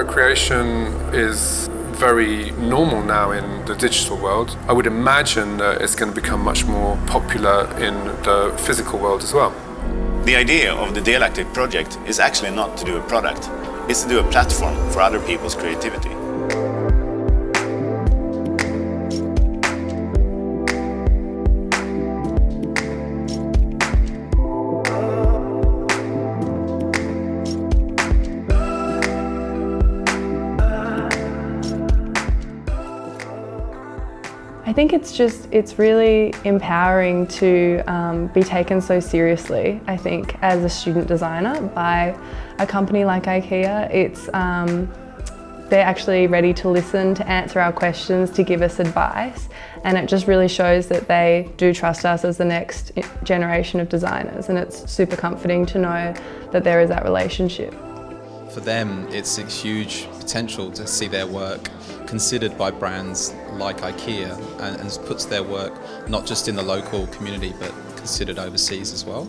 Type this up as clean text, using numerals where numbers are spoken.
co-creation is very normal now in the digital world. I would imagine that it's going to become much more popular in the physical world as well. The idea of the DELAKTIG project is actually not to do a product, it's to do a platform for other people's creativity. I think it's really empowering to be taken so seriously, I think, as a student designer by a company like IKEA. They're actually ready to listen, to answer our questions, to give us advice, and it just really shows that they do trust us as the next generation of designers, and it's super comforting to know that there is that relationship. For them, it's a huge potential to see their work considered by brands like IKEA and puts their work not just in the local community but considered overseas as well.